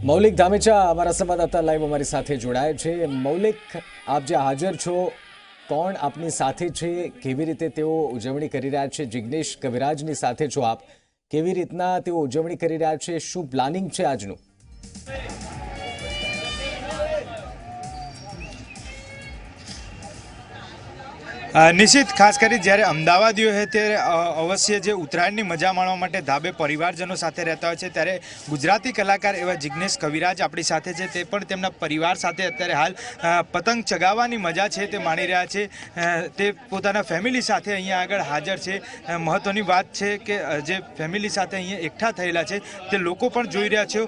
મૌલિક ધામેચા અમારા સંવાદદાતા લાઈવ અમારી સાથે જોડાય છે। મૌલિક, આપ જે હાજર છો, કોણ આપની સાથે છે, કેવી રીતે તેઓ ઉજવણી કરી રહ્યા છે? જિગ્નેશ કવિરાજની સાથે છો આપ, કેવી રીતના તેઓ ઉજવણી કરી રહ્યા છે, શું પ્લાનિંગ છે આજનું? નિશ્ચિત ખાસ કરી જ્યારે અમદાવાદીઓ છે ત્યારે અવશ્ય જે ઉત્તરાયણની મજા માણવા માટે ધાબે પરિવારજનો સાથે રહેતા હોય છે, ત્યારે ગુજરાતી કલાકાર એવા જિગ્નેશ કવિરાજ આપણી સાથે છે। તે પણ તેમના પરિવાર સાથે અત્યારે હાલ પતંગ ચગાવવાની મજા છે તે માણી રહ્યા છે। તે પોતાના ફેમિલી સાથે અહીંયા આગળ હાજર છે। મહત્ત્વની વાત છે કે જે ફેમિલી સાથે અહીંયા એકઠા થયેલા છે તે લોકો પણ જોઈ રહ્યા છો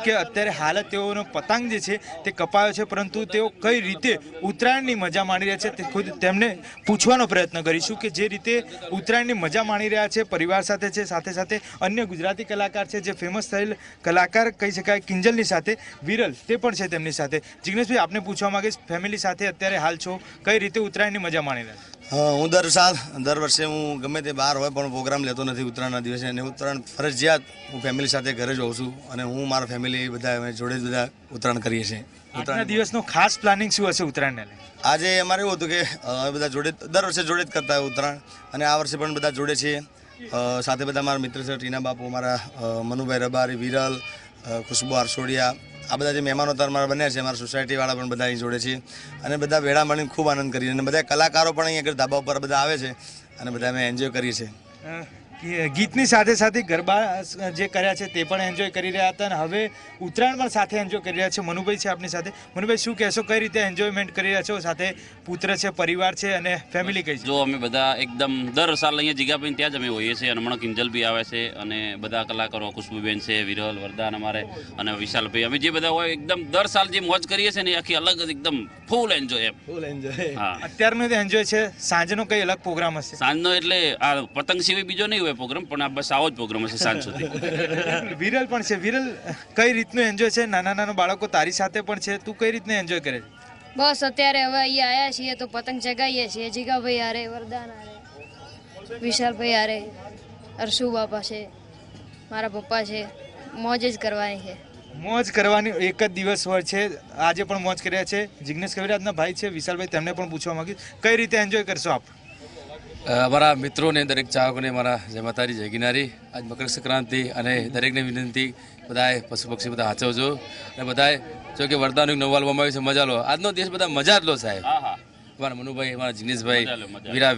કે અત્યારે હાલ તેઓનો પતંગ જે છે તે કપાયો છે, પરંતુ તેઓ કઈ રીતે ઉત્તરાયણની મજા માણી રહ્યા છે તે ખુદ તેમને પૂછવાનો પ્રયત્ન કરીશું કે જે રીતે ઉત્તરાયણની મજા માણી રહ્યા છે પરિવાર સાથે છે, સાથે સાથે અન્ય ગુજરાતી કલાકાર છે જે ફેમસ થયેલ કલાકાર કહી શકાય કિંજલની સાથે વિરલ તે પણ છે તેમની સાથે। જિગ્નેશભાઈ, આપને પૂછવા માંગીશ, ફેમિલી સાથે અત્યારે હાલ છો, કઈ રીતે ઉત્તરાયણની મજા માણી રહ્યા? હું દર વર્ષે હું ગમે તે બહાર હોય પણ પ્રોગ્રામ લેતો નથી ઉત્તરાયણના દિવસે, અને ઉત્તરાયણ ફરજિયાત હું ફેમિલી સાથે ઘરે જ હોઉં છું, અને હું મારા ફેમિલી બધા અમે જોડે જ બધા ઉત્તરાયણ કરીએ છીએ। આજના દિવસનો ખાસ પ્લાનિંગ શું હશે ઉત્તરાયણને લઈને? આજે અમારે એવું હતું કે બધા જોડે દર વર્ષે જોડે જ કરતા હોય ઉત્તરાયણ, અને આ વર્ષે પણ બધા જોડે છીએ। સાથે બધા મારા મિત્ર છે, ટીના બાપુ, મારા મનુભાઈ રબારી, વિરલ, ખુશ્બુ આરસોડિયા, આ બધા જે મહેમાનો તાર મારા બન્યા છે, મારા સોસાયટીવાળા પણ બધા અહીં જોડે છે, અને બધા ભેળા મળીને ખૂબ આનંદ કરીએ, અને બધા કલાકારો પણ અહીં આગળ ધાબા ઉપર બધા આવે છે, અને બધા અમે એન્જોય કરીએ છીએ। ગીતની સાથે સાથે ગરબા જે કર્યા છે તે પણ એન્જોય કરી રહ્યા હતા, અને હવે ઉત્તરાયણ પણ સાથે એન્જોય કરી રહ્યા છે। મનુભાઈ છે આપની સાથે। મનુભાઈ, શું કહેશો, કઈ રીતે એન્જોયમેન્ટ કરી રહ્યા છો? સાથે પુત્ર છે, પરિવાર છે, અને ફેમિલી કઈ છે? જો અમે બધા એકદમ દર સાલ અહીંયા જીગાભાઈ ત્યાં જ અમે હોઈએ છીએ, અને હમણાં કિંજલ બી આવે છે, અને બધા કલાકારો ખુશ્બુબેન છે, વિરલ, વરદાન અમારે, અને વિશાલભાઈ, અમે જે બધા હોય એકદમ દર સાલ જે મોજ કરીએ છીએ ને આખી અલગ જ એકદમ ફૂલ એન્જોય ફૂલ એન્જોય। હા, અત્યારનો એન્જોય છે, સાંજનો કઈ અલગ પ્રોગ્રામ હશે? સાંજનો એટલે આ પતંગ સિવાય બીજો નહીં પ્રોગ્રામ, પણ આ બસ આવો જ પ્રોગ્રામ હશે સાંજ સુધી। વિરલ પણ છે। વિરલ, કઈ રીતનું એન્જોય છે? નાના બાળકો તારી સાથે પણ છે, તું કઈ રીતનું એન્જોય કરે છે? બસ અત્યારે હવે અહીંયા આવ્યા છીએ તો પતંગ ચગાવીએ છીએ, જીગાભાઈ હારે, વરદાન હારે, વિશાલભાઈ હારે, અરશુ બાપા છે, મારા પપ્પા છે, મોજ જ કરવાની છે। મોજ કરવાની એક જ દિવસ હોય છે, આજે પણ મોજ કર્યા છે। જિગ્નેશ કવિરાજના ભાઈ છે વિશાલભાઈ, તેમને પણ પૂછવા માંગીશ, કઈ રીતે એન્જોય કરશો આપ? અમારા મિત્રોને, દરેક ચાહકોને મારા જય માતાજી, જય ગિરનારી। આજ મકર સંક્રાંતિ, અને દરેકને વિનંતી, બધાએ પશુ પક્ષી બધા હાચવજો, અને બધાએ જો કે વરદાનનું નવું આલ્બમ આવ્યું છે, મજા લો। આજનો દિવસ બધા મજા જ લો સાહેબ। અમારા મનુભાઈ, અમારા જિગ્નેશભાઈ,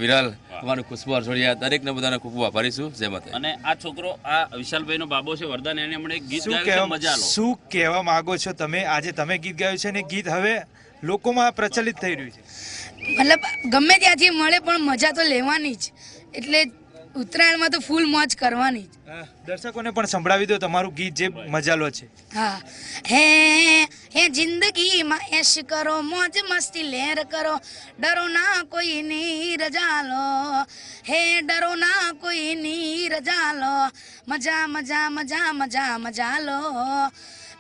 વિરલ, અમારું ખુશ્બુ આરસોડિયા, દરેકને બધાને ખૂબ ખૂબ આભારી છું। જય માતા। અને આ છોકરો, આ વિશાલભાઈનો બાબો છે વરદાન, એને હમણાં એક ગીત ગાયું છે, મજા લો। શું કહેવા માંગો છો તમે? આજે તમે ગીત ગાયું છે, ને ગીત હવે લોકોમાં પ્રચલિત થઈ રહ્યું છે। મતલબ ગમે ત્યાંથી મળે પણ મજા તો લેવાની જ, એટલે ઉત્તરાયણમાં તો ફૂલ મોજ કરવાની જ। દર્શકોને પણ સંભળાવી દો તમારું ગીત જે મજા લો છે। હા, હે જિંદગીમાં એશ કરો, મોજ મસ્તી લેર કરો, ડરો ના કોઈની રજા લો, હે ડરો ના કોઈની રજા લો, મજા મજા મજા મજા મજા લો,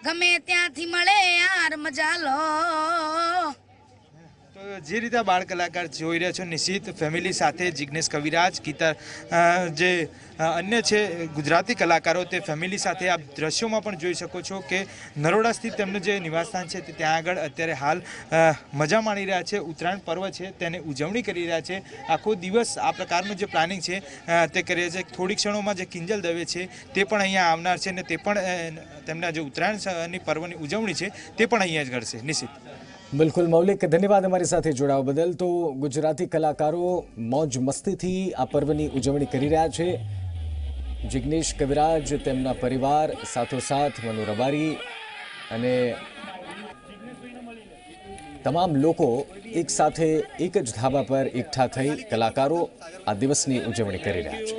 ગમે ત્યાંથી મળે યાર મજા લો। જે રીતે બાળ કલાકાર જોઈ રહ્યા છો, નિશ્ચિત ફેમિલી સાથે જિગ્નેશ કવિરાજ, ગીતા, જે અન્ય છે ગુજરાતી કલાકારો, તે ફેમિલી સાથે આપ દ્રશ્યોમાં પણ જોઈ શકો છો કે નરોડા સ્થિત તેમનું જે નિવાસસ્થાન છે તે ત્યાં આગળ અત્યારે હાલ મજા માણી રહ્યા છે। ઉત્તરાયણ પર્વ છે તેને ઉજવણી કરી રહ્યા છે। આખો દિવસ આ પ્રકારનું જે પ્લાનિંગ છે તે કરી રહ્યા છે। થોડી ક્ષણોમાં જે કિંજલ દવે છે તે પણ અહીંયા આવનાર છે, અને તે પણ તેમના જે ઉત્તરાયણની પર્વની ઉજવણી છે તે પણ અહીંયા જ કરશે। નિશ્ચિત। બિલકુલ મૌલિક, ધન્યવાદ અમારી સાથે જોડાવા બદલ। તો ગુજરાતી કલાકારો મોજ મસ્તીથી આ પર્વની ઉજવણી કરી રહ્યા છે। જિગ્નેશ કવિરાજ, તેમના પરિવાર, સાથોસાથ મનુ રબારી, અને તમામ લોકો એક સાથે એક જ ધાબા પર એકઠા થઈ કલાકારો આ દિવસની ઉજવણી કરી રહ્યા છે।